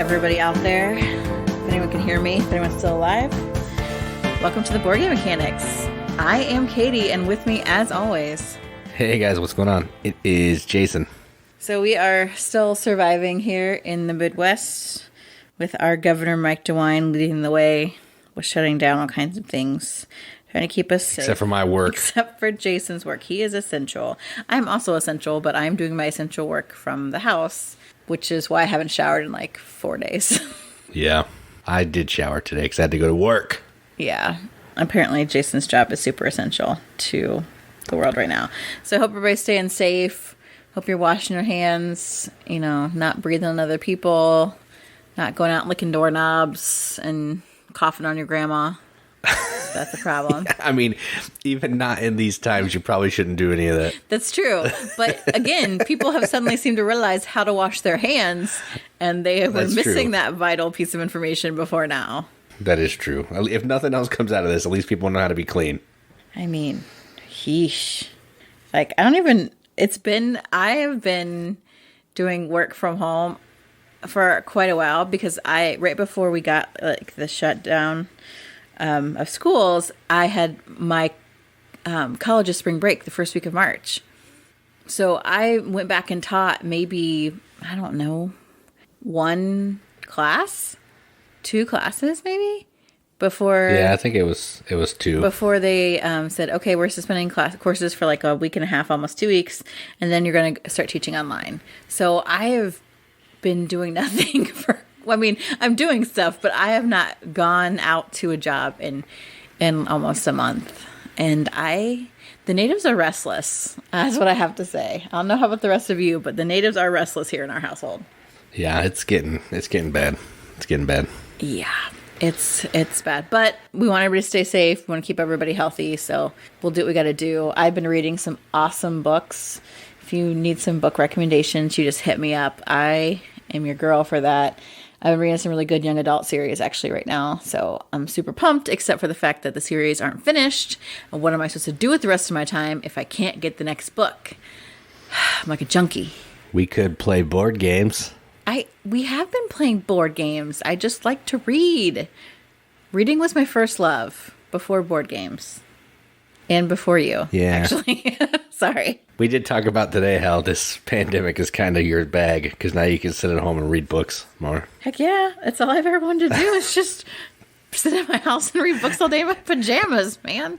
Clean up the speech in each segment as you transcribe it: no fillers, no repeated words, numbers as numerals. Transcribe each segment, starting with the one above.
everybody out there. If anyone can hear me, if anyone's still alive, welcome to the Board Game Mechanics. I am Katie, and with me, as always... Hey guys, what's going on? It is Jason. So we are still surviving here in the Midwest with our Governor Mike DeWine leading the way with shutting down all kinds of things, trying to keep us safe. Except for my work. Except for Jason's work. He is essential. I'm also essential, but I'm doing my essential work from the house, which is why I haven't showered in like 4 days. Yeah, I did shower today because I had to go to work. Yeah. Apparently Jason's job is super essential to the world right now. So I hope everybody's staying safe. Hope you're washing your hands, not breathing on other people, not going out and licking doorknobs and coughing on your grandma. That's a problem. I mean, even not in these times, you probably shouldn't do any of that. That's true. But again, people have suddenly seemed to realize how to wash their hands, and they were missing that vital piece of information before now. That is true. If nothing else comes out of this, at least people know how to be clean. I mean, yeesh. I have been doing work from home for quite a while because right before we got the shutdown of schools, I had my college's spring break the first week of March. So I went back and taught maybe, I don't know, 1 class, 2 classes maybe before. Yeah, I think it was 2. Before they said, okay, we're suspending courses for like a week and a half, almost 2 weeks, and then you're going to start teaching online. So I have been doing nothing I'm doing stuff, but I have not gone out to a job in almost a month. And the natives are restless. That's what I have to say. I don't know how about the rest of you, but the natives are restless here in our household. Yeah, it's getting bad. It's getting bad. Yeah, it's bad. But we want everybody to stay safe. We want to keep everybody healthy, so we'll do what we got to do. I've been reading some awesome books. If you need some book recommendations, you just hit me up. I am your girl for that. I've been reading some really good young adult series actually right now, so I'm super pumped, except for the fact that the series aren't finished. And what am I supposed to do with the rest of my time if I can't get the next book? I'm like a junkie. We could play board games. We have been playing board games. I just like to read. Reading was my first love before board games. And before you, actually. Sorry. We did talk about today how this pandemic is kind of your bag, because now you can sit at home and read books more. Heck yeah. That's all I've ever wanted to do is just sit in my house and read books all day in my pajamas, man.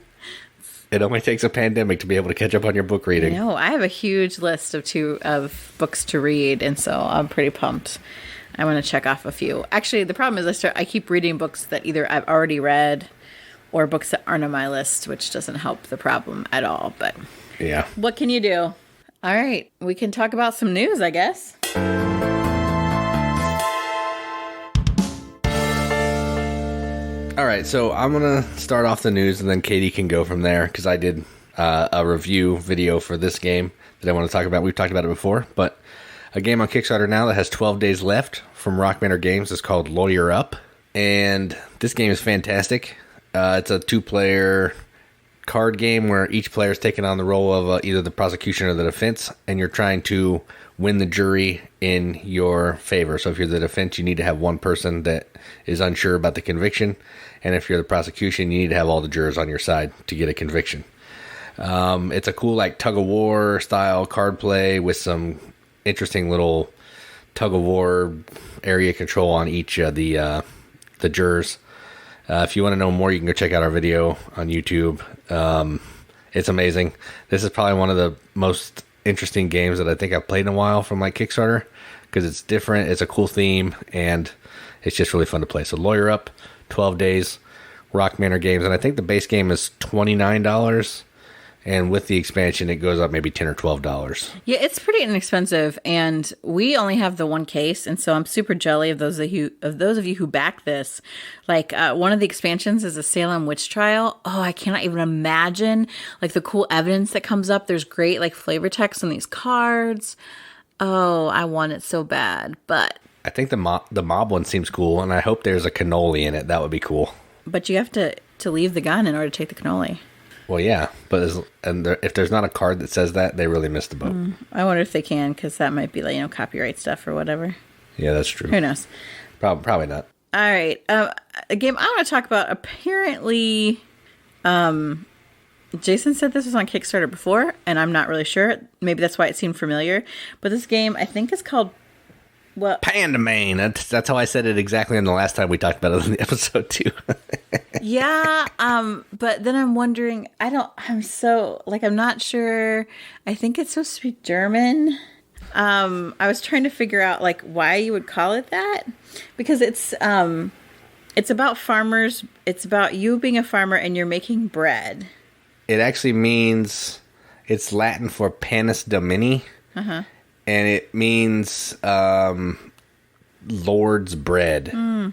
It only takes a pandemic to be able to catch up on your book reading. No, I have a huge list of books to read, and so I'm pretty pumped. I want to check off a few. Actually, the problem is I keep reading books that either I've already read or books that aren't on my list, which doesn't help the problem at all. But yeah, what can you do? All right, we can talk about some news, I guess. All right, so I'm going to start off the news, and then Katie can go from there, because I did a review video for this game that I want to talk about. We've talked about it before, but a game on Kickstarter now that has 12 days left from Manor Games is called Lawyer Up, and this game is fantastic. It's a 2-player card game where each player is taking on the role of either the prosecution or the defense, and you're trying to win the jury in your favor. So if you're the defense, you need to have one person that is unsure about the conviction, and if you're the prosecution, you need to have all the jurors on your side to get a conviction. It's a cool tug-of-war style card play with some interesting little tug-of-war area control on each of the jurors. If you want to know more, you can go check out our video on YouTube. It's amazing. This is probably one of the most interesting games that I think I've played in a while from Kickstarter, because it's different, it's a cool theme, and it's just really fun to play. So Lawyer Up, 12 days, Manor Games, and I think the base game is $29, and with the expansion it goes up maybe $10 or $12. Yeah, it's pretty inexpensive, and we only have the 1 case, and so I'm super jelly of those of you who back this. One of the expansions is a Salem witch trial. Oh, I cannot even imagine the cool evidence that comes up. There's great flavor text on these cards. Oh, I want it so bad, but I think the mob one seems cool, and I hope there's a cannoli in it. That would be cool. But you have to leave the gun in order to take the cannoli. Well, yeah, but if there's not a card that says that, they really missed the boat. I wonder if they can, because that might be copyright stuff or whatever. Yeah, that's true. Who knows? Probably not. All right. A game I want to talk about, apparently, Jason said this was on Kickstarter before, and I'm not really sure. Maybe that's why it seemed familiar. But this game, I think, is called... Well, Pandemain. That's how I said it exactly on the last time we talked about it in the episode, too. yeah, but then I'm wondering, I'm not sure. I think it's supposed to be German. I was trying to figure out, like, why you would call it that. Because it's about farmers. It's about you being a farmer and you're making bread. It actually means, it's Latin for Panis Domini. Uh-huh. And it means Lord's bread. Mm.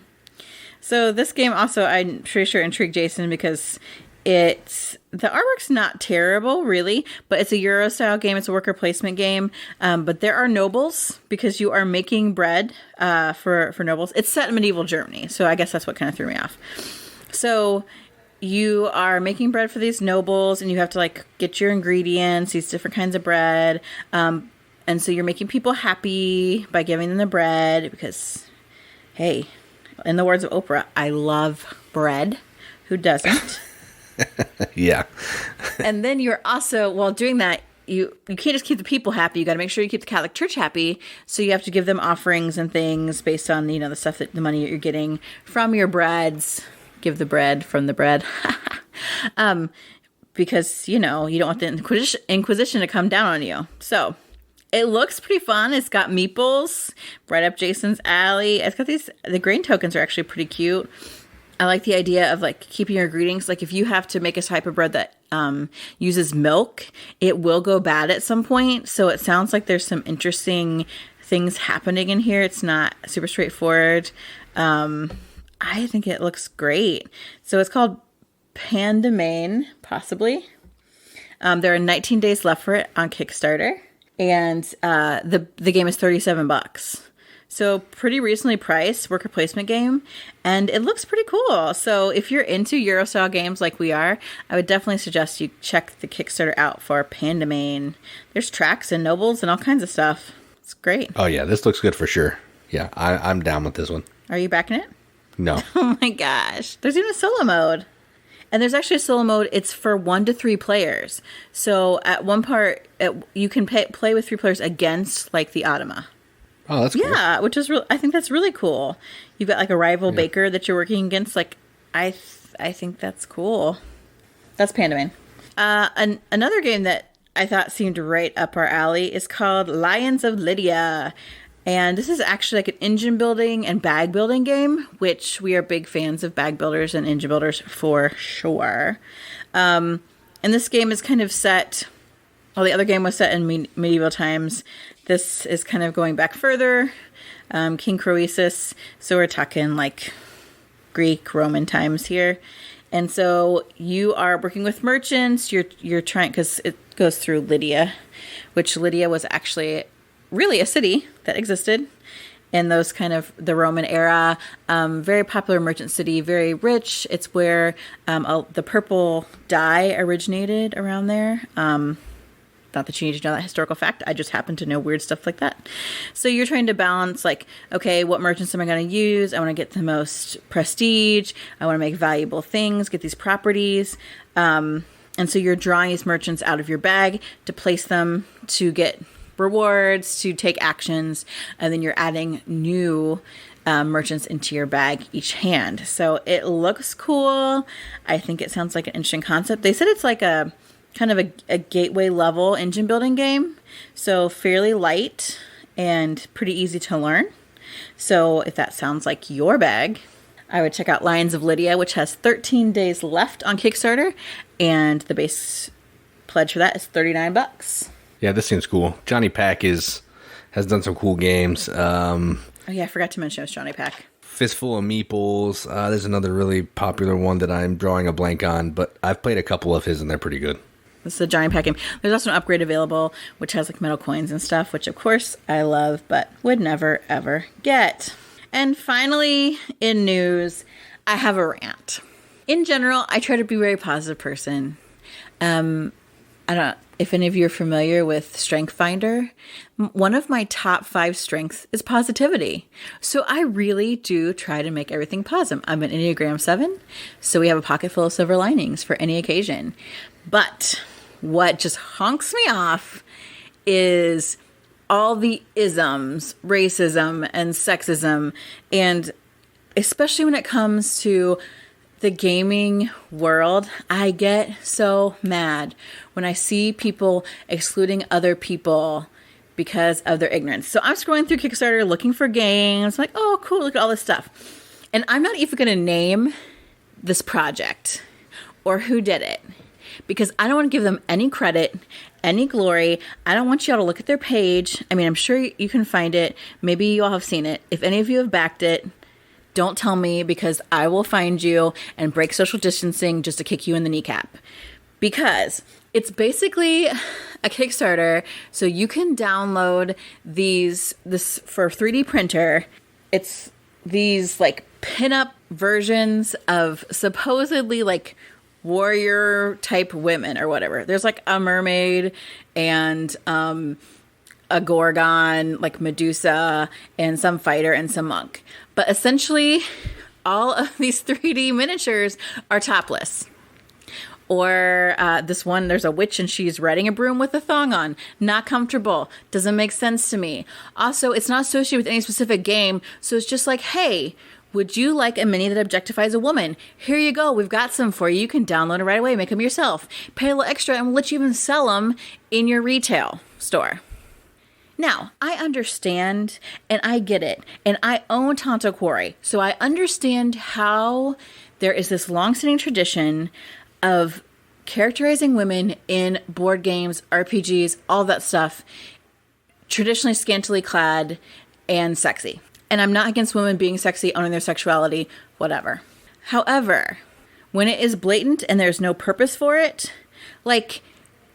So this game also, I'm pretty sure, intrigued Jason because the artwork's not terrible, really, but it's a Euro-style game. It's a worker placement game. But there are nobles because you are making bread for nobles. It's set in medieval Germany, so I guess that's what kind of threw me off. So you are making bread for these nobles, and you have to, like, get your ingredients, these different kinds of bread. And so you're making people happy by giving them the bread because, hey, in the words of Oprah, I love bread. Who doesn't? Yeah. And then you're also, while doing that, you can't just keep the people happy. You got to make sure you keep the Catholic Church happy. So you have to give them offerings and things based on, the stuff that the money that you're getting from your breads. Give the bread from the bread. Because, you don't want the Inquisition to come down on you. So it looks pretty fun. It's got meeples right up Jason's alley. It's got the grain tokens are actually pretty cute. I like the idea of, like, keeping your ingredients. Like, if you have to make a type of bread that uses milk, it will go bad at some point. So it sounds like there's some interesting things happening in here. It's not super straightforward. I think it looks great. So it's called Pandemain, possibly. There are 19 days left for it on Kickstarter. And the game is $37. So pretty recently priced worker placement game. And it looks pretty cool. So if you're into Euro-style games like we are, I would definitely suggest you check the Kickstarter out for Pandemain. There's tracks and nobles and all kinds of stuff. It's great. Oh, yeah. This looks good for sure. Yeah, I'm down with this one. Are you backing it? No. Oh, my gosh. There's even a solo mode. And there's actually a solo mode. It's for 1 to 3 players. So at one part, you can play with 3 players against, like, the Onitama. Oh, that's cool. Yeah, which is I think that's really cool. You've got, like, a rival baker that you're working against. Like, I think that's cool. That's Pandemain. Another game that I thought seemed right up our alley is called Lions of Lydia. And this is actually like an engine building and bag building game, which we are big fans of bag builders and engine builders for sure. And this game is kind of set, well, the other game was set in medieval times. This is kind of going back further, King Croesus. So we're talking like Greek, Roman times here. And so you are working with merchants. You're trying, because it goes through Lydia, which Lydia was actually really a city that existed in those kind of the Roman era. Very popular merchant city, very rich. It's where the purple dye originated around there. Not that you need to know that historical fact. I just happen to know weird stuff like that. So you're trying to balance, like, okay, what merchants am I going to use? I want to get the most prestige. I want to make valuable things, get these properties. And so you're drawing these merchants out of your bag to place them to get rewards, to take actions, and then you're adding new merchants into your bag each hand. So it looks cool. I think it sounds like an interesting concept. They said it's like a kind of a gateway level engine building game, so fairly light and pretty easy to learn. So if that sounds like your bag, I would check out Lions of Lydia, which has 13 days left on Kickstarter, and the base pledge for that is $39. Yeah, this seems cool. Johnny Pack has done some cool games. Oh yeah, I forgot to mention it was Johnny Pack. Fistful of Meeples. There's another really popular one that I'm drawing a blank on, but I've played a couple of his and they're pretty good. This is a Johnny Pack game. There's also an upgrade available, which has like metal coins and stuff, which of course I love, but would never ever get. And finally, in news, I have a rant. In general, I try to be a very positive person. I don't know if any of you are familiar with Strength Finder. One of my top 5 strengths is positivity. So I really do try to make everything positive. I'm an Enneagram 7, so we have a pocket full of silver linings for any occasion. But what just honks me off is all the isms, racism and sexism, and especially when it comes to the gaming world, I get so mad when I see people excluding other people because of their ignorance. So I'm scrolling through Kickstarter looking for games, like, oh, cool, look at all this stuff. And I'm not even going to name this project or who did it because I don't want to give them any credit, any glory. I don't want you all to look at their page. I mean, I'm sure you can find it. Maybe you all have seen it. If any of you have backed it, don't tell me because I will find you and break social distancing just to kick you in the kneecap. Because it's basically a Kickstarter, so you can download this for a 3D printer. It's these like pinup versions of supposedly like warrior type women or whatever. There's like a mermaid and a Gorgon, like Medusa, and some fighter and some monk. But essentially, all of these 3D miniatures are topless. Or this one, there's a witch and she's riding a broom with a thong on. Not comfortable. Doesn't make sense to me. Also, it's not associated with any specific game. So it's just like, hey, would you like a mini that objectifies a woman? Here you go. We've got some for you. You can download it right away. Make them yourself. Pay a little extra and we'll let you even sell them in your retail store. Now, I understand and I get it. And I own Tonto Quarry. So I understand how there is this long-standing tradition of characterizing women in board games, RPGs, all that stuff, traditionally scantily clad and sexy. And I'm not against women being sexy, owning their sexuality, whatever. However, when it is blatant and there's no purpose for it, like,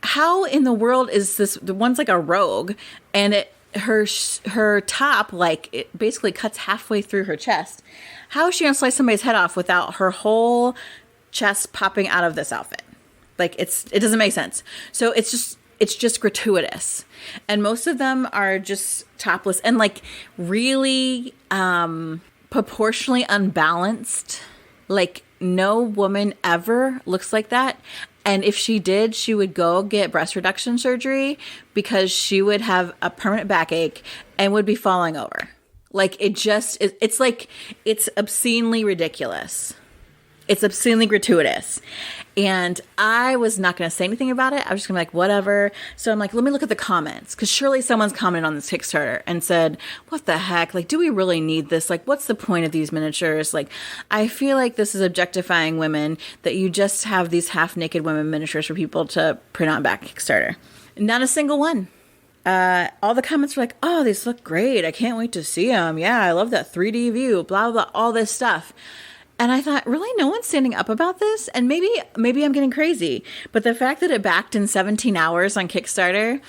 how in the world is this? The one's like a rogue, and her top, like, it basically cuts halfway through her chest. How is she gonna slice somebody's head off without her whole chest popping out of this outfit? Like, it doesn't make sense. So it's just gratuitous, and most of them are just topless and like really proportionally unbalanced. Like, no woman ever looks like that. And if she did, she would go get breast reduction surgery because she would have a permanent backache and would be falling over. Like, it's like, it's obscenely ridiculous. It's obscenely gratuitous. And I was not going to say anything about it. I was just going to be like, whatever. So I'm like, let me look at the comments. Because surely someone's commented on this Kickstarter and said, what the heck? Like, do we really need this? Like, what's the point of these miniatures? Like, I feel like this is objectifying women, that you just have these half-naked women miniatures for people to print on back Kickstarter. Not a single one. All the comments were like, oh, these look great. I can't wait to see them. Yeah, I love that 3D view, blah, blah, all this stuff. And I thought, really, no one's standing up about this? And maybe I'm getting crazy. But the fact that it backed in 17 hours on Kickstarter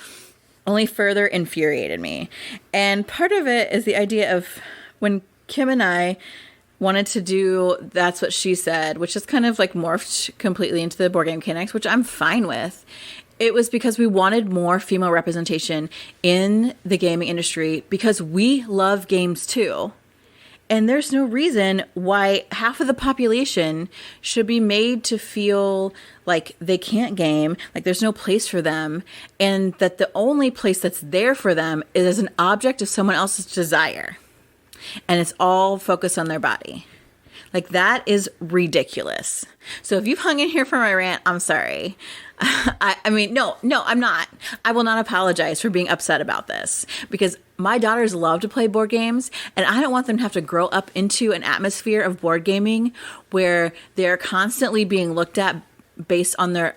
only further infuriated me. And part of it is the idea of when Kim and I wanted to do That's What She Said, which is kind of like morphed completely into the board game mechanics, which I'm fine with. It was because we wanted more female representation in the gaming industry because we love games too. And there's no reason why half of the population should be made to feel like they can't game, like there's no place for them, and that the only place that's there for them is as an object of someone else's desire. And it's all focused on their body. Like, that is ridiculous. So if you've hung in here for my rant, I'm sorry. I mean, no, I'm not. I will not apologize for being upset about this because my daughters love to play board games and I don't want them to have to grow up into an atmosphere of board gaming where they're constantly being looked at based on their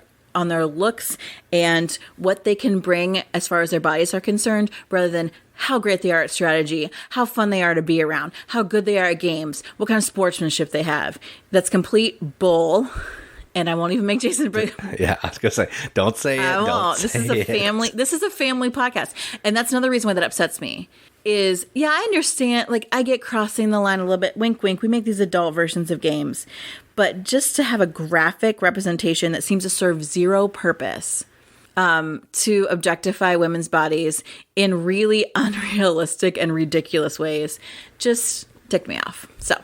looks and what they can bring as far as their bodies are concerned, rather than how great they are at strategy, how fun they are to be around, how good they are at games, what kind of sportsmanship they have. That's complete bull. And I won't even make Jason bring. Yeah, I was gonna say, don't say it. I won't. This is a family. This is a family podcast, and that's another reason why that upsets me. Is, yeah, I understand. Like, I get crossing the line a little bit. Wink, wink. We make these adult versions of games, but just to have a graphic representation that seems to serve zero purpose to objectify women's bodies in really unrealistic and ridiculous ways just ticked me off. So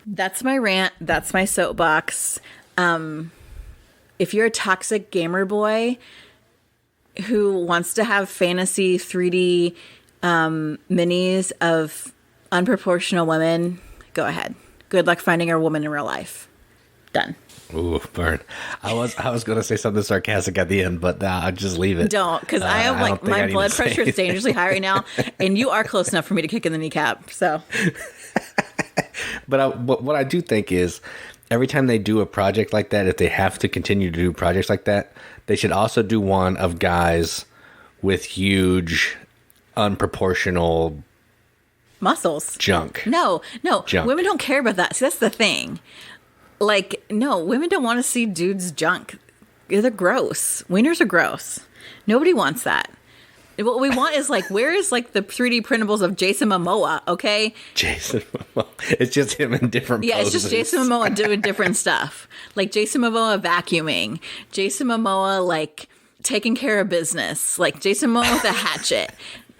that's my rant. That's my soapbox. If you're a toxic gamer boy who wants to have fantasy 3D minis of unproportional women, go ahead. Good luck finding a woman in real life. Done. Ooh, burn. I was going to say something sarcastic at the end, but I'll just leave it. Don't, because I am like, my blood pressure is dangerously high right now, and you are close enough for me to kick in the kneecap, so. But what I do think is, every time they do a project like that, if they have to continue to do projects like that, they should also do one of guys with huge, unproportional muscles. Junk. No. Junk. Women don't care about that. See, that's the thing. Like, no, women don't want to see dudes' junk. They're gross. Wieners are gross. Nobody wants that. What we want is, like, where is, like, the 3D printables of Jason Momoa, okay? Jason Momoa. It's just him in different poses. Yeah, it's just Jason Momoa doing different stuff. Like, Jason Momoa vacuuming. Jason Momoa, like, taking care of business. Like, Jason Momoa with a hatchet.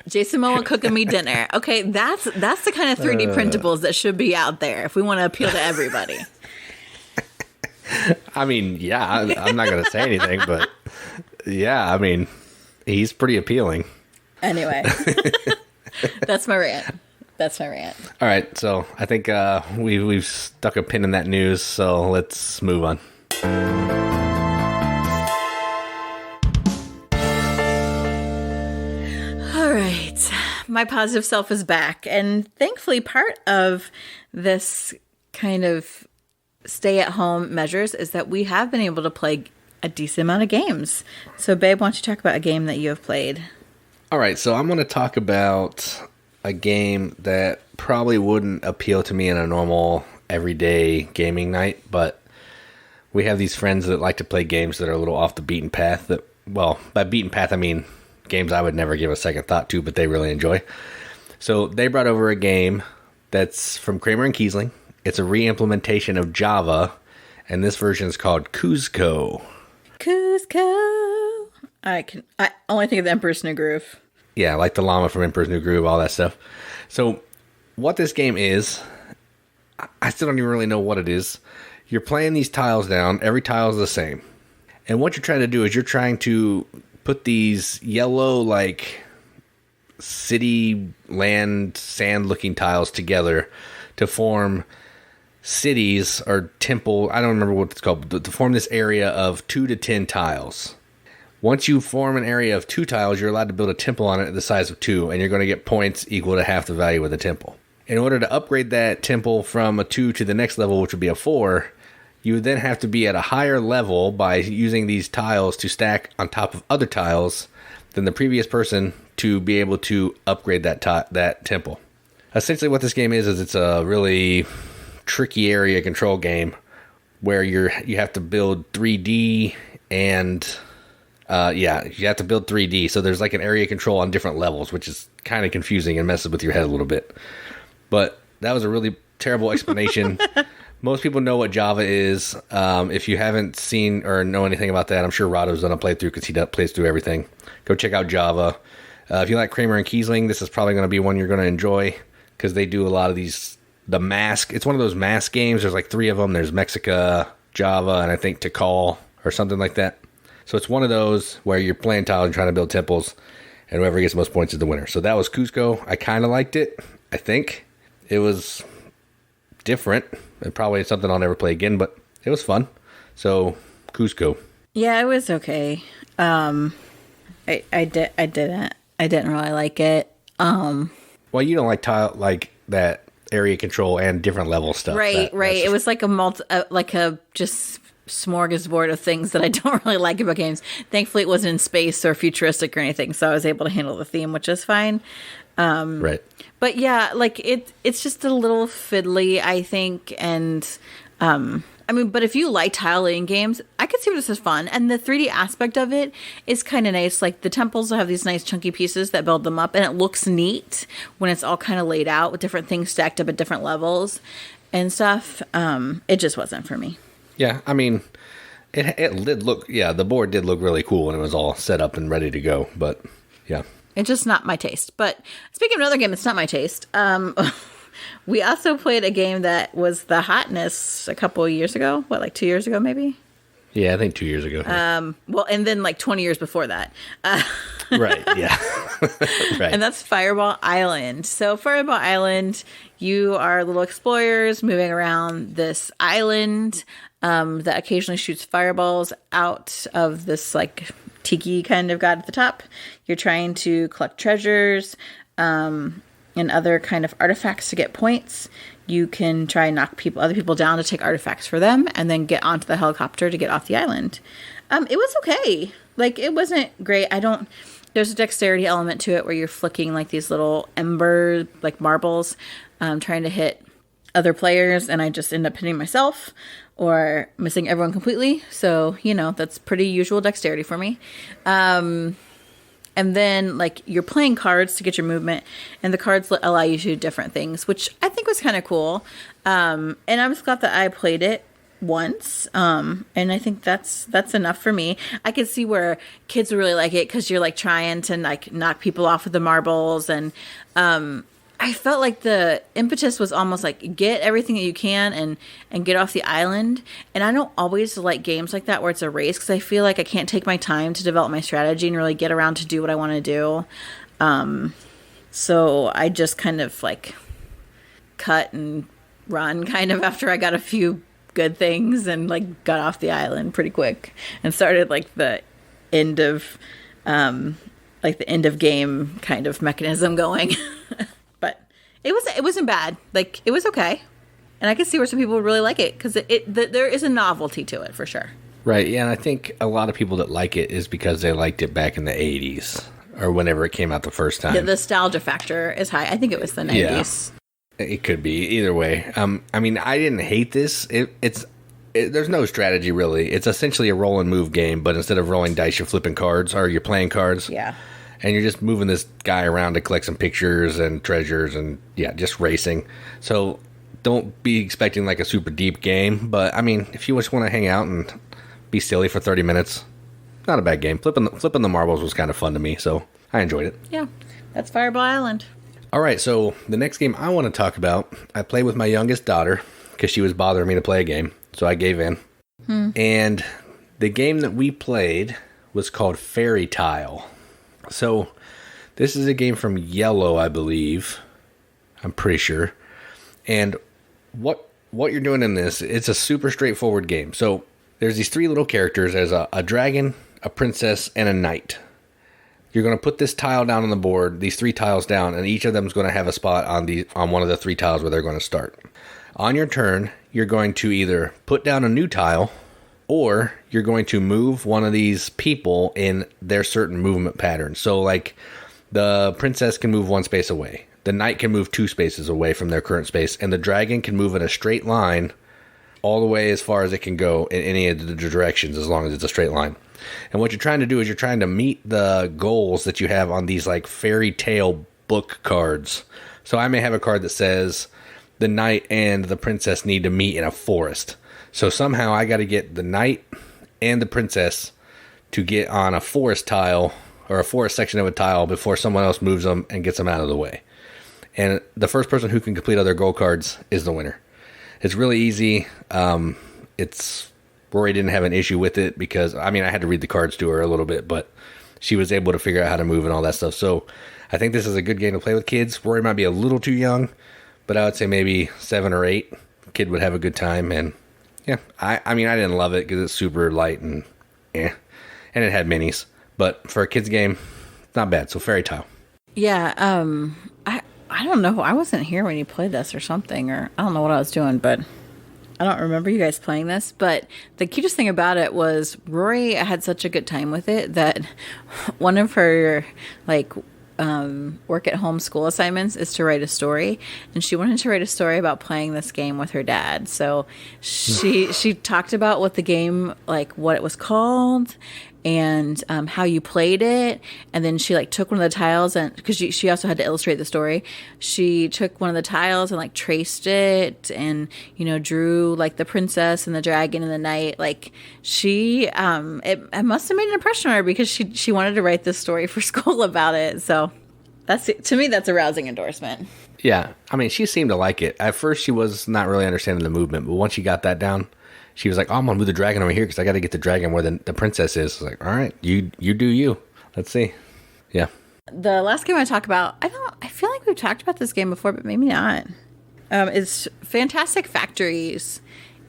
Jason Momoa cooking me dinner. Okay, that's the kind of 3D printables that should be out there if we want to appeal to everybody. I mean, yeah, I'm not going to say anything, but yeah, I mean, he's pretty appealing. Anyway, that's my rant. All right, so I think we've stuck a pin in that news, so let's move on. All right, my positive self is back, and thankfully part of this kind of stay-at-home measures is that we have been able to play a decent amount of games. So, babe, why don't you talk about a game that you have played? All right, so I'm going to talk about a game that probably wouldn't appeal to me in a normal, everyday gaming night, but we have these friends that like to play games that are a little off the beaten path. That, well, by beaten path, I mean games I would never give a second thought to, but they really enjoy. So they brought over a game that's from Kramer and Kiesling. It's a re-implementation of Java, and this version is called Cuzco. Cuzco. I only think of the Emperor's New Groove. Yeah, like the llama from Emperor's New Groove, all that stuff. So, what this game is, I still don't even really know what it is. You're playing these tiles down. Every tile is the same. And what you're trying to do is you're trying to put these yellow, like, city, land, sand-looking tiles together to form cities or temple, I don't remember what it's called, but to form this area of 2 to 10 tiles. Once you form an area of 2 tiles, you're allowed to build a temple on it the size of 2, and you're going to get points equal to half the value of the temple. In order to upgrade that temple from a 2 to the next level, which would be a 4, you would then have to be at a higher level by using these tiles to stack on top of other tiles than the previous person to be able to upgrade that temple. Essentially what this game is it's a really tricky area control game where you have to build 3D and you have to build 3D. So there's like an area control on different levels, which is kind of confusing and messes with your head a little bit. But that was a really terrible explanation. Most people know what Java is. If you haven't seen or know anything about that, I'm sure Rado's done a playthrough because he plays through everything. Go check out Java. If you like Kramer and Kiesling, this is probably going to be one you're going to enjoy because they do a lot of these. The Mask, it's one of those Mask games. There's like 3 of them. There's Mexica, Java, and I think Tikal or something like that. So it's one of those where you're playing tiles and trying to build temples, and whoever gets the most points is the winner. So that was Cuzco. I kind of liked it. I think it was different. And probably something I'll never play again, but it was fun. So Cuzco. Yeah, it was okay. I didn't really like it. Well, you don't like tile like that area control and different level stuff. Right. It was like a just smorgasbord of things that I don't really like about games. Thankfully, it wasn't in space or futuristic or anything, so I was able to handle the theme, which is fine. Right. But yeah, like it's just a little fiddly, I think, and I mean, but if you like tile laying games, I could see this is fun. And the 3D aspect of it is kind of nice. Like the temples will have these nice chunky pieces that build them up, and it looks neat when it's all kind of laid out with different things stacked up at different levels and stuff. It just wasn't for me. Yeah, I mean, It did look, yeah, the board did look really cool when it was all set up and ready to go. But yeah, It's just not my taste. But speaking of another game, it's not my taste. We also played a game that was the hotness a couple of years ago. What, like 2 years ago, maybe? yeah, I think 2 years ago. Well, and then like 20 years before that. Right, yeah. Right. And that's Fireball Island. So Fireball Island, you are little explorers moving around this island that occasionally shoots fireballs out of this like tiki kind of god at the top. You're trying to collect treasures and other kind of artifacts to get points. You can try and knock other people down to take artifacts for them, and then get onto the helicopter to get off the island. It was okay. Like, it wasn't great. There's a dexterity element to it where you're flicking like these little ember, like marbles, trying to hit other players, and I just end up hitting myself or missing everyone completely. So, that's pretty usual dexterity for me. And then, like, you're playing cards to get your movement, and the cards allow you to do different things, which I think was kind of cool. And I'm just glad that I played it once. And I think that's enough for me. I can see where kids really like it because you're, like, trying to, like, knock people off with the marbles. And I felt like the impetus was almost like get everything that you can and get off the island. And I don't always like games like that where it's a race because I feel like I can't take my time to develop my strategy and really get around to do what I want to do. So I just kind of like cut and run kind of after I got a few good things and like got off the island pretty quick and started like the end of game kind of mechanism going. It wasn't bad. Like, it was okay. And I can see where some people would really like it because there is a novelty to it for sure. Right, yeah, and I think a lot of people that like it is because they liked it back in the 80s or whenever it came out the first time. The nostalgia factor is high. I think it was the 90s. Yeah, it could be. Either way. I mean, I didn't hate this. There's no strategy, really. It's essentially a roll and move game, but instead of rolling dice, you're flipping cards or you're playing cards. Yeah. And you're just moving this guy around to collect some pictures and treasures and, yeah, just racing. So don't be expecting like a super deep game. But, I mean, if you just want to hang out and be silly for 30 minutes, not a bad game. Flipping the marbles was kind of fun to me, so I enjoyed it. Yeah, that's Fireball Island. All right, so the next game I want to talk about, I played with my youngest daughter because she was bothering me to play a game. So I gave in. And the game that we played was called Fairy Tile. So, this is a game from Yellow, I believe. I'm pretty sure. And what you're doing in this, it's a super straightforward game. So, there's these three little characters. There's a dragon, a princess, and a knight. You're going to put this tile down on the board, these three tiles down, and each of them is going to have a spot on one of the three tiles where they're going to start. On your turn, you're going to either put down a new tile, or you're going to move one of these people in their certain movement pattern. So, like, the princess can move one space away. The knight can move 2 spaces away from their current space. And the dragon can move in a straight line all the way as far as it can go in any of the directions as long as it's a straight line. And what you're trying to do is you're trying to meet the goals that you have on these, like, fairy tale book cards. So I may have a card that says the knight and the princess need to meet in a forest. So somehow I got to get the knight and the princess to get on a forest tile or a forest section of a tile before someone else moves them and gets them out of the way. And the first person who can complete other goal cards is the winner. It's really easy. Rory didn't have an issue with it because, I mean, I had to read the cards to her a little bit, but she was able to figure out how to move and all that stuff. So I think this is a good game to play with kids. Rory might be a little too young, but I would say maybe 7 or 8. Kid would have a good time. And yeah, I mean, I didn't love it because it's super light and and it had minis. But for a kid's game, not bad. So Fairy Tile. Yeah, I don't know. I wasn't here when you played this or something, or I don't know what I was doing, but I don't remember you guys playing this. But the cutest thing about it was Rory had such a good time with it that one of her, like, work at home school assignments is to write a story, and she wanted to write a story about playing this game with her dad. So she talked about what the game, like, what it was called, and how you played it. And then she like took one of the tiles, and because she also had to illustrate the story, she took one of the tiles and like traced it, and drew like the princess and the dragon and the knight. Like she it must have made an impression on her, because she wanted to write this story for school about it. So to me that's a rousing endorsement. Yeah, I mean, she seemed to like it. At first she was not really understanding the movement, but once she got that down, she was like, oh, I'm going to move the dragon over here because I got to get the dragon where the princess is. I was like, all right, you do you. Let's see. Yeah. The last game I talk about, I feel like we've talked about this game before, but maybe not. It's Fantastic Factories.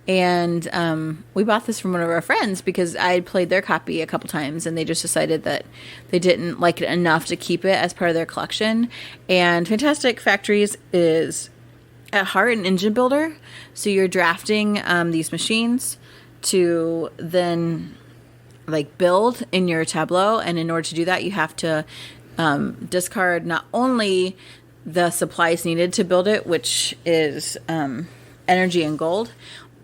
And we bought this from one of our friends because I had played their copy a couple times, and they just decided that they didn't like it enough to keep it as part of their collection. And Fantastic Factories is at heart an engine builder. So you're drafting these machines to then like build in your tableau, and in order to do that you have to discard not only the supplies needed to build it, which is energy and gold,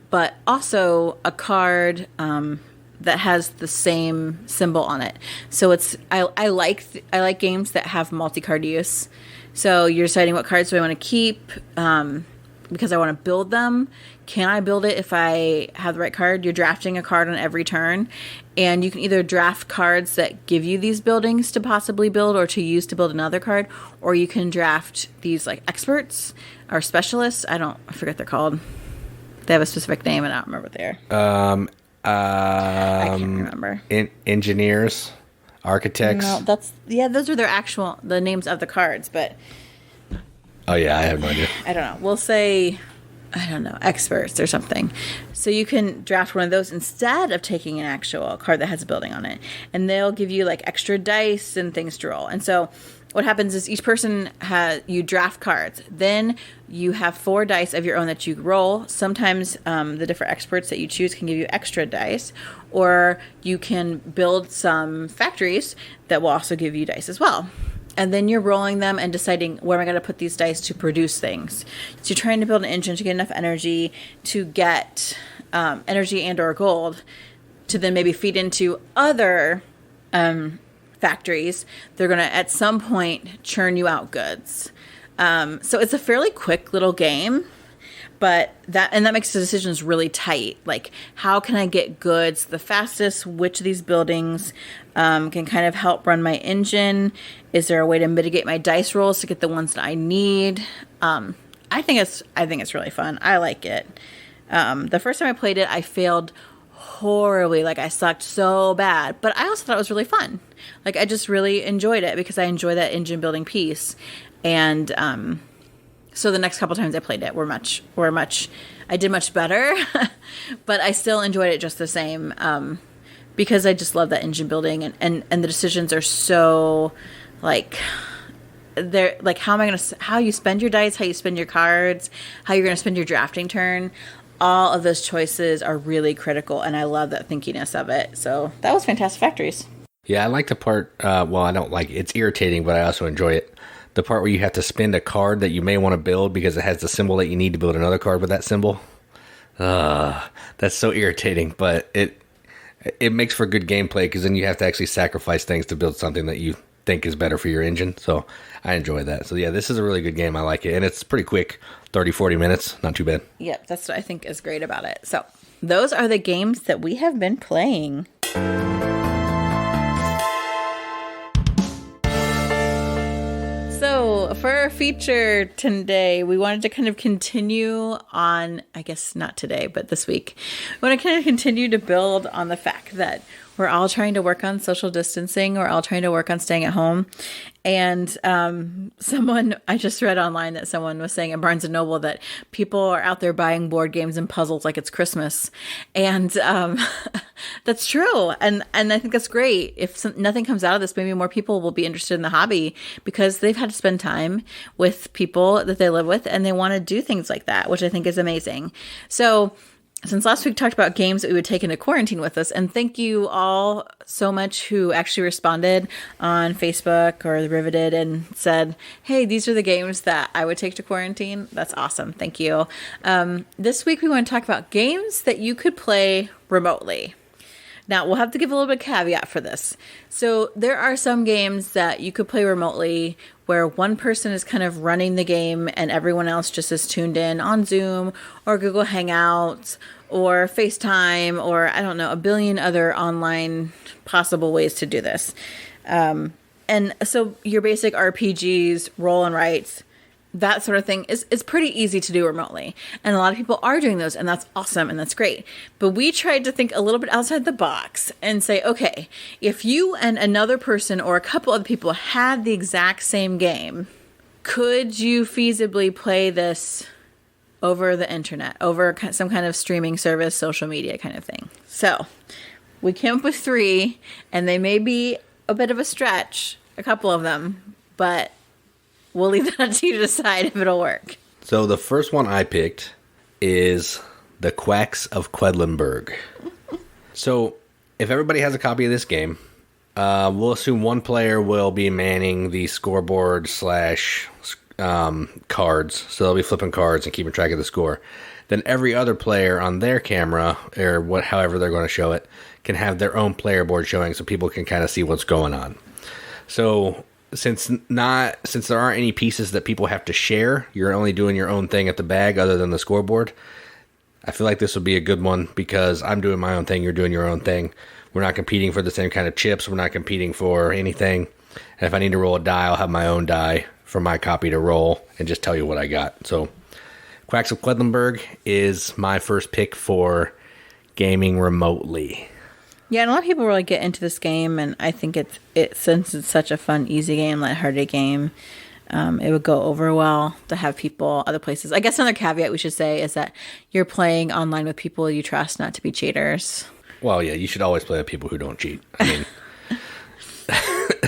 but also a card that has the same symbol on it. So I like games that have multi-card use. So you're deciding what cards do I want to keep because I want to build them. Can I build it if I have the right card? You're drafting a card on every turn, and you can either draft cards that give you these buildings to possibly build or to use to build another card, or you can draft these like experts or specialists. I forget what they're called. They have a specific name, and I don't remember what they are. I can't remember. Engineers, architects. No, those are the names of the cards, but. Oh yeah, I have no idea. I don't know. We'll say, I don't know, experts or something. So you can draft one of those instead of taking an actual card that has a building on it, and they'll give you like extra dice and things to roll. And so what happens is each person you draft cards. Then you have 4 dice of your own that you roll. Sometimes the different experts that you choose can give you extra dice, or you can build some factories that will also give you dice as well. And then you're rolling them and deciding where am I going to put these dice to produce things. So you're trying to build an engine to get enough energy to get energy and or gold to then maybe feed into other factories. They're going to at some point churn you out goods. So it's a fairly quick little game, but that makes the decisions really tight. Like, how can I get goods the fastest? Which of these buildings can kind of help run my engine? Is there a way to mitigate my dice rolls to get the ones that I need? I think it's really fun. I like it. The first time I played it, I failed horribly. Like, I sucked so bad, but I also thought it was really fun. Like, I just really enjoyed it because I enjoy that engine building piece. And so the next couple times I played it I did much better, but I still enjoyed it just the same because I just love that engine building, and the decisions are so like they're like how you spend your dice, how you spend your cards, how you're going to spend your drafting turn. All of those choices are really critical, and I love that thinkiness of it. So that was Fantastic Factories. Yeah, I like the part, well, I don't like it. It's irritating, but I also enjoy it. The part where you have to spend a card that you may want to build because it has the symbol that you need to build another card with that symbol. That's so irritating, but it makes for good gameplay because then you have to actually sacrifice things to build something that you think is better for your engine. So I enjoy that. So yeah, this is a really good game. I like it. And it's pretty quick, 30, 40 minutes. Not too bad. Yep, that's what I think is great about it. So those are the games that we have been playing. So for our feature today, we wanted to kind of continue on, I guess not today, but this week. We want to kind of continue to build on the fact that we're all trying to work on social distancing. We're all trying to work on staying at home. And I just read online that someone was saying at Barnes & Noble that people are out there buying board games and puzzles like it's Christmas. And that's true. And I think that's great. If nothing comes out of this, maybe more people will be interested in the hobby because they've had to spend time with people that they live with and they want to do things like that, which I think is amazing. So since last week talked about games that we would take into quarantine with us, and thank you all so much who actually responded on Facebook or the Riveted and said, hey, these are the games that I would take to quarantine. That's awesome. Thank you. This week we want to talk about games that you could play remotely. Now, we'll have to give a little bit of caveat for this. So there are some games that you could play remotely where one person is kind of running the game and everyone else just is tuned in on Zoom or Google Hangouts or FaceTime or, I don't know, a billion other online possible ways to do this. And so your basic RPGs, roll and writes, that sort of thing is pretty easy to do remotely. And a lot of people are doing those, and that's awesome, and that's great. But we tried to think a little bit outside the box and say, okay, if you and another person or a couple of people had the exact same game, could you feasibly play this over the internet, over some kind of streaming service, social media kind of thing? So we came up with 3, and they may be a bit of a stretch, a couple of them, but we'll leave that up to you to decide if it'll work. So the first one I picked is the Quacks of Quedlinburg. So if everybody has a copy of this game, we'll assume one player will be manning the scoreboard / cards. So they'll be flipping cards and keeping track of the score. Then every other player on their camera, or however they're going to show it, can have their own player board showing so people can kind of see what's going on. So since there aren't any pieces that people have to share, you're only doing your own thing at the bag other than the scoreboard. I feel like this would be a good one because I'm doing my own thing, you're doing your own thing. We're not competing for the same kind of chips, we're not competing for anything. And if I need to roll a die, I'll have my own die for my copy to roll and just tell you what I got. So Quacks of Quedlinburg is my first pick for gaming remotely. Yeah, and a lot of people really get into this game, and I think since it's such a fun, easy game, lighthearted game, it would go over well to have people other places. I guess another caveat we should say is that you're playing online with people you trust not to be cheaters. Well, yeah, you should always play with people who don't cheat. I mean,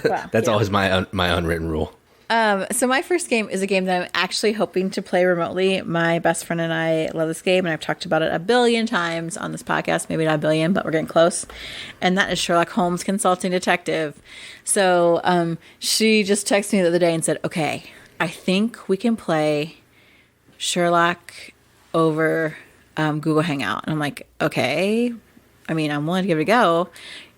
well, that's always my unwritten rule. So my first game is a game that I'm actually hoping to play remotely. My best friend and I love this game, and I've talked about it a billion times on this podcast. Maybe not a billion, but we're getting close. And that is Sherlock Holmes Consulting Detective. So she just texted me the other day and said, okay, I think we can play Sherlock over Google Hangout. And I'm like, okay. I mean, I'm willing to give it a go.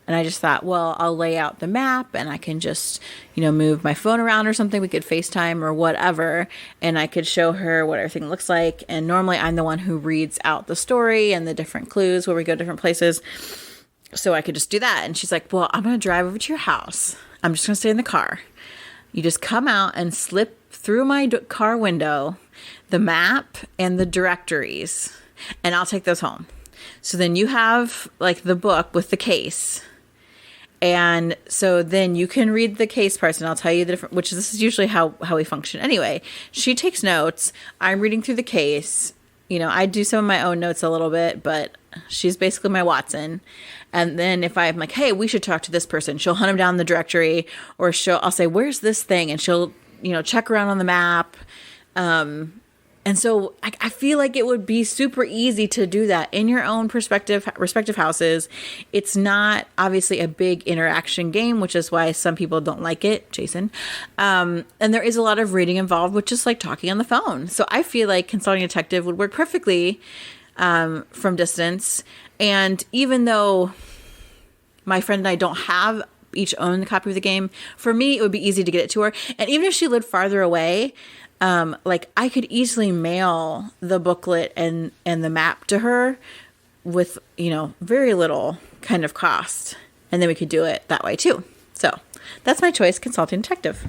And I just thought, well, I'll lay out the map and I can just, move my phone around or something. We could FaceTime or whatever. And I could show her what everything looks like. And normally I'm the one who reads out the story and the different clues where we go different places. So I could just do that. And she's like, well, I'm going to drive over to your house. I'm just going to stay in the car. You just come out and slip through my car window, the map and the directories, and I'll take those home. So then you have like the book with the case. And so then you can read the case parts, and I'll tell you the different, which this is usually how we function. Anyway, she takes notes. I'm reading through the case. I do some of my own notes a little bit, but she's basically my Watson. And then if I'm like, hey, we should talk to this person, she'll hunt him down the directory, or I'll say, where's this thing? And she'll, check around on the map. And so I feel like it would be super easy to do that in your own respective houses. It's not obviously a big interaction game, which is why some people don't like it, Jason. And there is a lot of reading involved, which is like talking on the phone. So I feel like Consulting Detective would work perfectly from distance. And even though my friend and I don't have each own a copy of the game, for me, it would be easy to get it to her. And even if she lived farther away, I could easily mail the booklet and the map to her with, very little kind of cost. And then we could do it that way too. So that's my choice, Consulting Detective.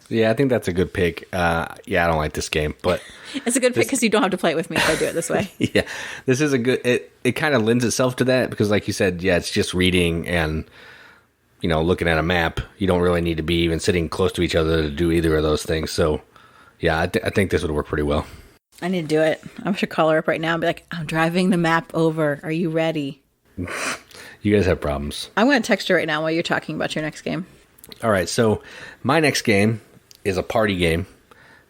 Yeah, I think that's a good pick. I don't like this game, but it's a good pick because you don't have to play it with me if I do it this way. Yeah, this is a good, it kind of lends itself to that because like you said, yeah, it's just reading and, looking at a map. You don't really need to be even sitting close to each other to do either of those things. So yeah, I think this would work pretty well. I need to do it. I should call her up right now and be like, I'm driving the map over. Are you ready? You guys have problems. I'm going to text her right now while you're talking about your next game. All right, so my next game is a party game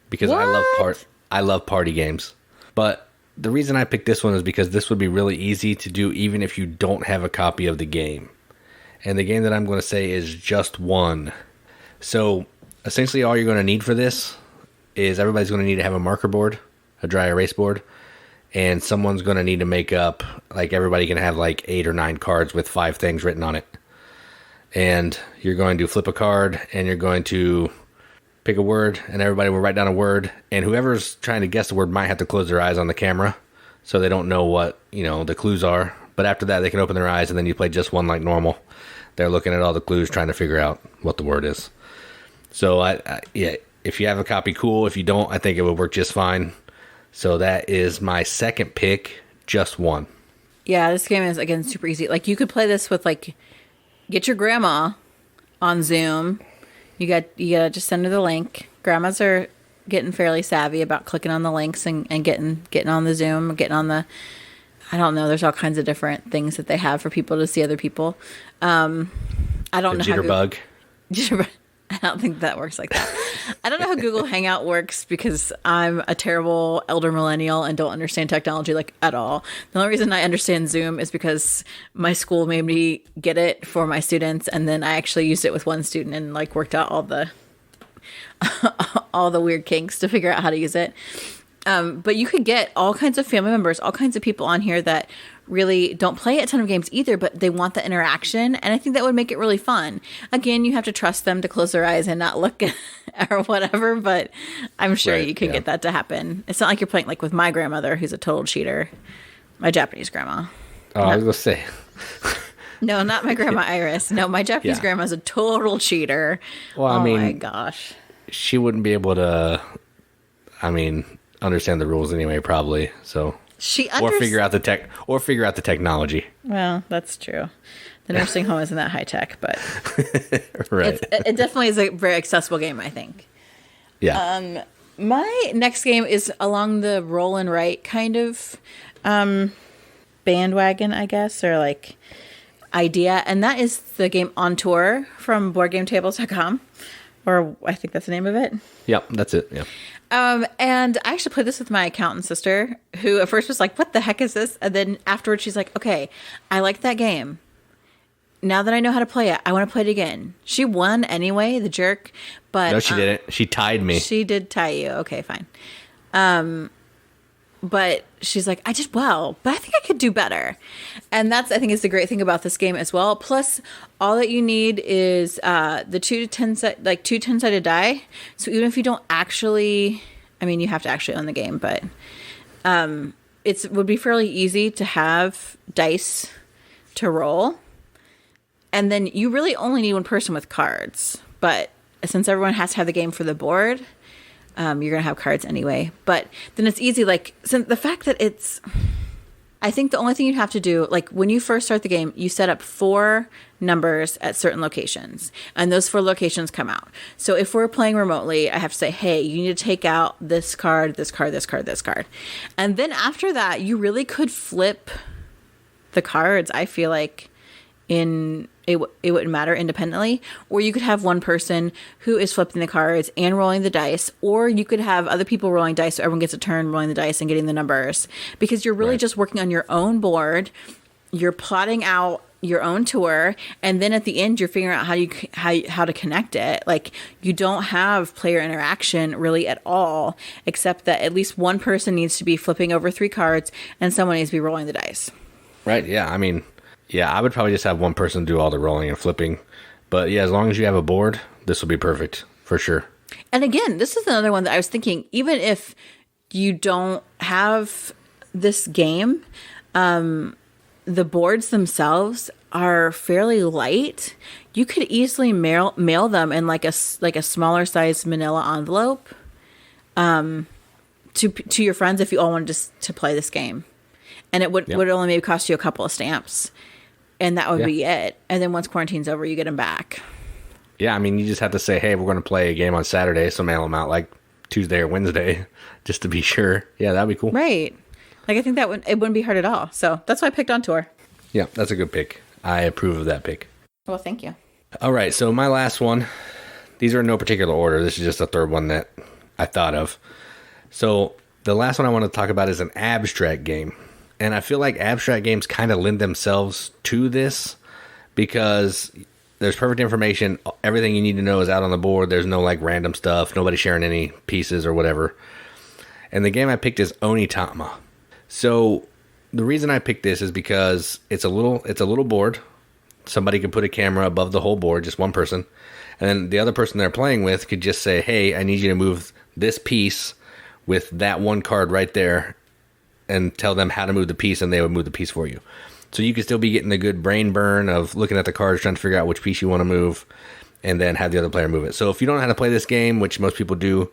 because I love party games. But the reason I picked this one is because this would be really easy to do even if you don't have a copy of the game. And the game that I'm going to say is Just One. So essentially all you're going to need for this is everybody's going to need to have a marker board, a dry erase board, and someone's going to need to make up, like everybody can have like 8 or 9 cards with 5 things written on it. And you're going to flip a card, and you're going to pick a word, and everybody will write down a word, and whoever's trying to guess the word might have to close their eyes on the camera so they don't know what, the clues are. But after that, they can open their eyes, and then you play just one like normal. They're looking at all the clues, trying to figure out what the word is. So, if you have a copy, cool. If you don't, I think it would work just fine. So that is my second pick, just one. Yeah, this game is, again, super easy. Like, you could play this with, like, get your grandma on Zoom. You gotta just send her the link. Grandmas are getting fairly savvy about clicking on the links and getting on the Zoom, getting on the, I don't know, there's all kinds of different things that they have for people to see other people. I don't know Jitterbug. Jitterbug. I don't think that works like that. I don't know how Google Hangout works because I'm a terrible elder millennial and don't understand technology like at all. The only reason I understand Zoom is because my school made me get it for my students, and then I actually used it with one student and like worked out all the all the weird kinks to figure out how to use it. But you could get all kinds of family members, all kinds of people on here that really don't play a ton of games either, but they want the interaction. And I think that would make it really fun. Again, you have to trust them to close their eyes and not look or whatever, but I'm sure you could get that to happen. It's not like you're playing like with my grandmother, who's a total cheater. My Japanese grandma. Oh, I was going to say. No, not my grandma Iris. No, my Japanese grandma's a total cheater. Well, I mean, my gosh. She wouldn't be able to, understand the rules anyway, probably. So or figure out the technology. Well, that's true. The nursing home isn't that high tech, but right. It definitely is a very accessible game, I think. Yeah. My next game is along the roll and write kind of bandwagon, I guess, or like idea, and that is the game On Tour from BoardGameTables.com, or I think that's the name of it. Yep, that's it. Yeah. And I actually played this with my accountant sister, who at first was like, what the heck is this? And then afterwards she's like, okay, I like that game. Now that I know how to play it, I want to play it again. She won anyway, the jerk. But no, she didn't. She tied me. She did tie you. Okay, fine. But she's like, but I think I could do better. And that's, I think, is the great thing about this game as well. Plus, all that you need is the 2 10-sided die. So even if you don't actually, you have to actually own the game, but it would be fairly easy to have dice to roll. And then you really only need one person with cards. But since everyone has to have the game for the board, you're going to have cards anyway. But then it's easy. Like, so the fact that I think the only thing you'd have to do, like when you first start the game, you set up 4 numbers at certain locations. And those 4 locations come out. So if we're playing remotely, I have to say, hey, you need to take out this card, this card, this card, this card. And then after that, you really could flip the cards, I feel like, it wouldn't matter independently, or you could have one person who is flipping the cards and rolling the dice, or you could have other people rolling dice so everyone gets a turn rolling the dice and getting the numbers, because you're really just working on your own board. You're plotting out your own tour, and then at the end you're figuring out how to connect it. Like, you don't have player interaction really at all, except that at least one person needs to be flipping over 3 cards and someone needs to be rolling the dice. Right. Yeah. Yeah, I would probably just have one person do all the rolling and flipping. But yeah, as long as you have a board, this will be perfect for sure. And again, this is another one that I was thinking, even if you don't have this game, the boards themselves are fairly light. You could easily mail them in like a smaller size manila envelope to your friends if you all wanted to play this game. And it would only maybe cost you a couple of stamps. And that would be it. And then once quarantine's over, you get them back. Yeah, you just have to say, hey, we're going to play a game on Saturday, so mail them out like Tuesday or Wednesday, just to be sure. Yeah, that'd be cool. Right. Like, I think it wouldn't be hard at all. So that's why I picked On Tour. Yeah, that's a good pick. I approve of that pick. Well, thank you. All right, so my last one. These are in no particular order. This is just the third one that I thought of. So the last one I want to talk about is an abstract game. And I feel like abstract games kind of lend themselves to this because there's perfect information. Everything you need to know is out on the board. There's no like random stuff. Nobody sharing any pieces or whatever. And the game I picked is Onitama. So the reason I picked this is because it's a little board. Somebody could put a camera above the whole board, just one person. And then the other person they're playing with could just say, hey, I need you to move this piece with that one card right there, and tell them how to move the piece, and they would move the piece for you. So you could still be getting the good brain burn of looking at the cards, trying to figure out which piece you want to move, and then have the other player move it. So if you don't know how to play this game, which most people do,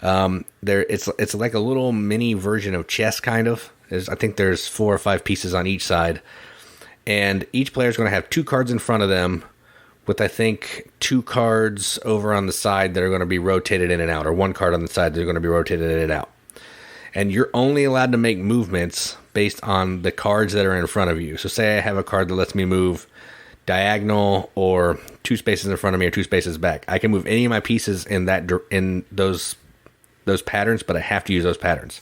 it's like a little mini version of chess, kind of. I think there's 4 or 5 pieces on each side, and each player is going to have 2 cards in front of them, with I think 2 cards over on the side that are going to be rotated in and out, or 1 card on the side that are going to be rotated in and out. And you're only allowed to make movements based on the cards that are in front of you. So say I have a card that lets me move diagonal, or 2 spaces in front of me, or 2 spaces back. I can move any of my pieces in those patterns, but I have to use those patterns.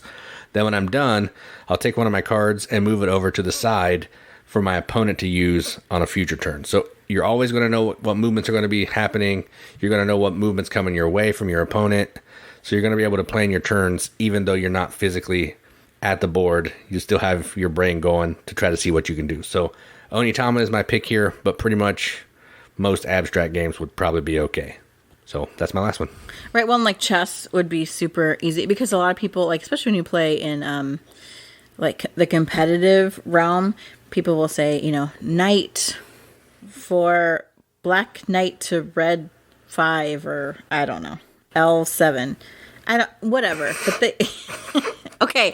Then when I'm done, I'll take one of my cards and move it over to the side for my opponent to use on a future turn. So you're always going to know what movements are going to be happening. You're going to know what movements coming your way from your opponent. So you're going to be able to plan your turns even though you're not physically at the board. You still have your brain going to try to see what you can do. So Onitama is my pick here, but pretty much most abstract games would probably be okay. So that's my last one. Right, one like chess would be super easy because a lot of people, like especially when you play in like the competitive realm, people will say, knight for black knight to red 5, or I don't know, L7. Whatever. But they okay.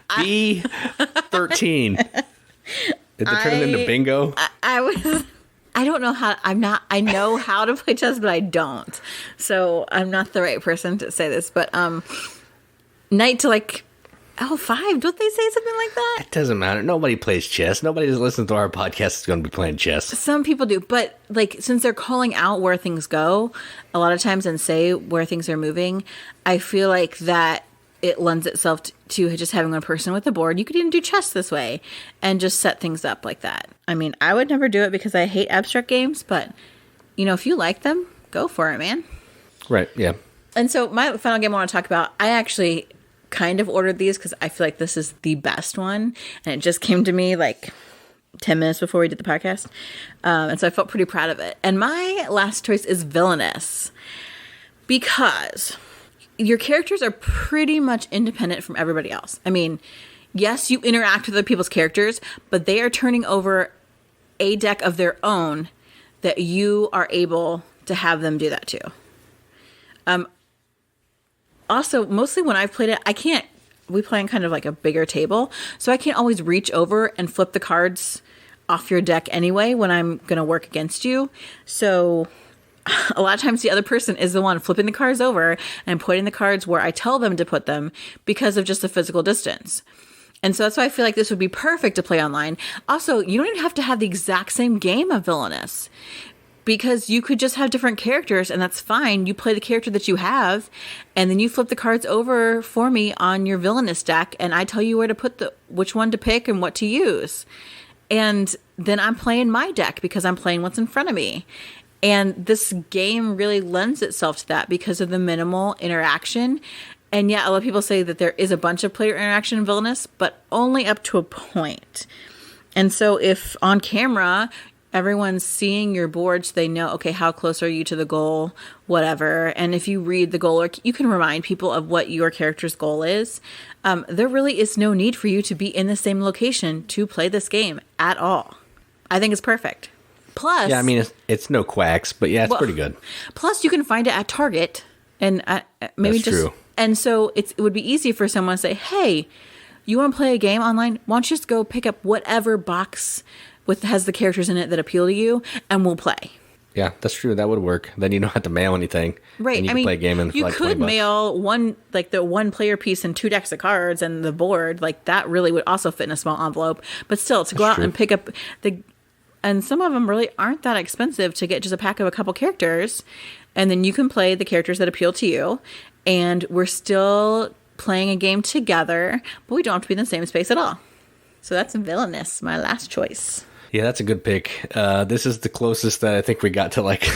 B13. Did they turn it into bingo? I don't know how. I know how to play chess, but I don't. So I'm not the right person to say this. But knight to like L5. Don't they say something like that? It doesn't matter. Nobody plays chess. Nobody that listens to our podcast is going to be playing chess. Some people do, but like since they're calling out where things go a lot of times and say where things are moving, I feel like that it lends itself to just having one person with the board. You could even do chess this way and just set things up like that. I mean, I would never do it because I hate abstract games, but if you like them, go for it, man. Right, yeah. And so my final game I want to talk about, I actually kind of ordered these because I feel like this is the best one. And it just came to me like 10 minutes before we did the podcast. And so I felt pretty proud of it. And my last choice is Villainous, because your characters are pretty much independent from everybody else. I mean, yes, you interact with other people's characters, but they are turning over a deck of their own that you are able to have them do that too. Also, mostly when I've played it, we play on kind of like a bigger table, so I can't always reach over and flip the cards off your deck anyway when I'm going to work against you. So a lot of times the other person is the one flipping the cards over and putting the cards where I tell them to put them because of just the physical distance. And so that's why I feel like this would be perfect to play online. Also, you don't even have to have the exact same game of Villainous, because you could just have different characters, and that's fine. You play the character that you have, and then you flip the cards over for me on your Villainous deck, and I tell you where to put which one to pick and what to use. And then I'm playing my deck because I'm playing what's in front of me. And this game really lends itself to that because of the minimal interaction. And yeah, a lot of people say that there is a bunch of player interaction in Villainous, but only up to a point. And so if on camera everyone's seeing your board, so they know, okay, how close are you to the goal, whatever. And if you read the goal, or you can remind people of what your character's goal is, there really is no need for you to be in the same location to play this game at all. I think it's perfect. Plus, yeah, I mean, it's no Quacks, but yeah, it's pretty good. Plus, you can find it at Target, and maybe That's true. And so it would be easy for someone to say, hey, you want to play a game online? Why don't you just go pick up whatever box has the characters in it that appeal to you, and we'll play. Yeah, that's true. That would work. Then you don't have to mail anything. Right. And you can play a game in you like could mail the one player piece and 2 decks of cards and the board. Like that really would also fit in a small envelope. But still, to go out and pick up and some of them really aren't that expensive to get just a pack of a couple characters. And then you can play the characters that appeal to you. And we're still playing a game together, but we don't have to be in the same space at all. So that's Villainous, my last choice. Yeah, that's a good pick. This is the closest that I think we got to like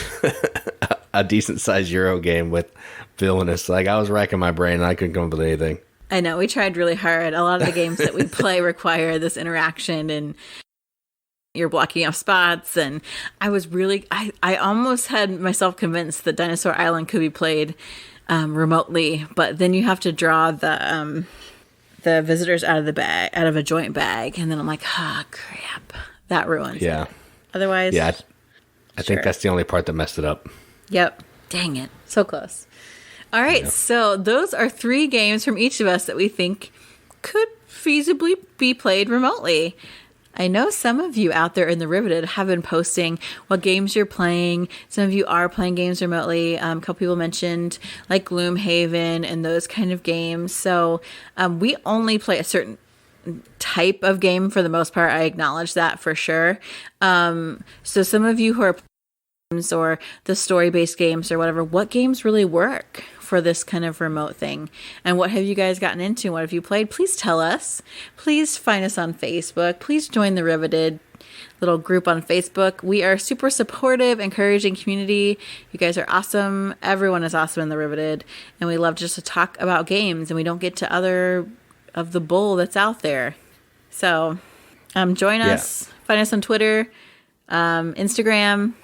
a decent sized Euro game with Villainous. Like I was racking my brain and I couldn't come up with anything. I know, we tried really hard. A lot of the games that we play require this interaction and you're blocking off spots. And I almost had myself convinced that Dinosaur Island could be played remotely, but then you have to draw the visitors out of a joint bag. And then I'm like, crap, that ruins it. Otherwise, yeah, I think that's the only part that messed it up. Yep. Dang it. So close. All right, so those are 3 games from each of us that we think could feasibly be played remotely. I know some of you out there in the Riveted have been posting what games you're playing. Some of you are playing games remotely. A couple people mentioned like Gloomhaven and those kind of games. So we only play a certain type of game for the most part. I acknowledge that for sure. So some of you who are or the story-based games or whatever, what games really work for this kind of remote thing? And what have you guys gotten into? What have you played? Please tell us. Please find us on Facebook. Please join the Riveted little group on Facebook. We are super supportive, encouraging community. You guys are awesome. Everyone is awesome in the Riveted. And we love just to talk about games and we don't get to other of the bull that's out there. So join us. Find us on Twitter, Instagram,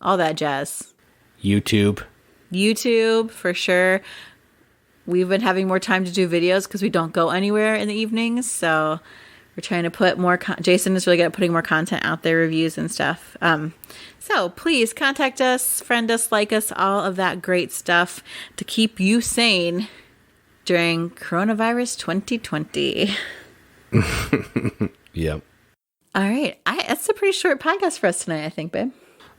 all that jazz. YouTube, for sure. We've been having more time to do videos because we don't go anywhere in the evenings. So we're trying to put more... Jason is really good at putting more content out there, reviews and stuff. So please contact us, friend us, like us, all of that great stuff to keep you sane during coronavirus 2020. Yep. All right. That's a pretty short podcast for us tonight, I think, babe.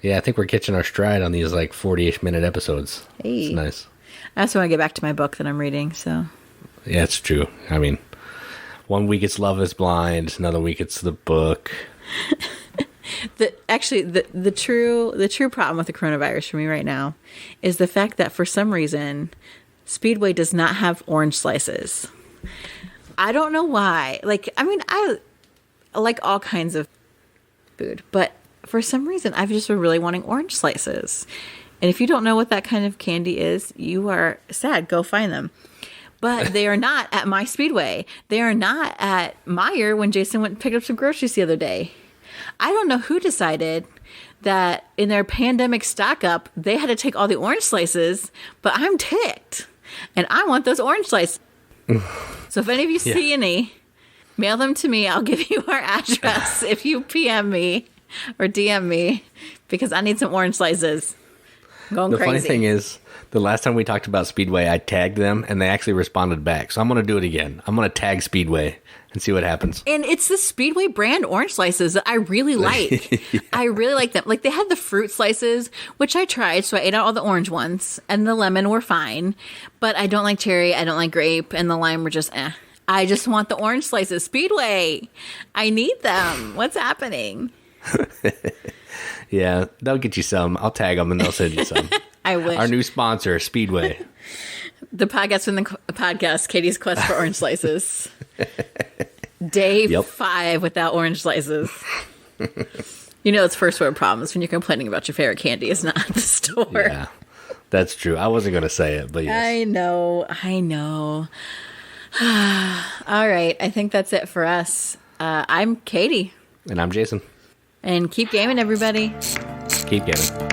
Yeah, I think we're catching our stride on these like 40-ish minute episodes. Hey. It's nice. I also want to get back to my book that I'm reading, so. Yeah, it's true. I mean, one week it's Love is Blind, another week it's the book. The true problem with the coronavirus for me right now is the fact that for some reason Speedway does not have orange slices. I don't know why. I like all kinds of food, but for some reason, I've just been really wanting orange slices. And if you don't know what that kind of candy is, you are sad. Go find them. But they are not at my Speedway. They are not at Meyer when Jason went and picked up some groceries the other day. I don't know who decided that in their pandemic stock up, they had to take all the orange slices, but I'm ticked. And I want those orange slices. So if any of you see any, mail them to me. I'll give you our address if you PM me. Or DM me because I need some orange slices. I'm going crazy. The funny thing is, the last time we talked about Speedway, I tagged them and they actually responded back. So I'm going to do it again. I'm going to tag Speedway and see what happens. And it's the Speedway brand orange slices that I really like. I really like them. Like they had the fruit slices, which I tried. So I ate out all the orange ones and the lemon were fine. But I don't like cherry. I don't like grape. And the lime were just I just want the orange slices. Speedway. I need them. What's happening? Yeah, they'll get you some. I'll tag them and they'll send you some. I wish. Our new sponsor, Speedway. The podcast from the podcast, Katie's Quest for Orange Slices. Day 5 without orange slices. You know it's first world problems when you're complaining about your favorite candy is not at the store. Yeah, that's true. I wasn't going to say it, but yes. I know. All right, I think that's it for us. I'm Katie. And I'm Jason. And keep gaming, everybody. Keep gaming.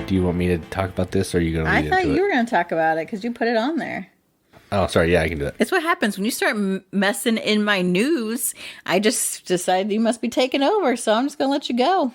Do you want me to talk about this, or are you going to lead into it? I thought you were going to talk about it because you put it on there. Oh, sorry. Yeah, I can do that. It's what happens when you start messing in my news. I just decided you must be taking over, so I'm just going to let you go.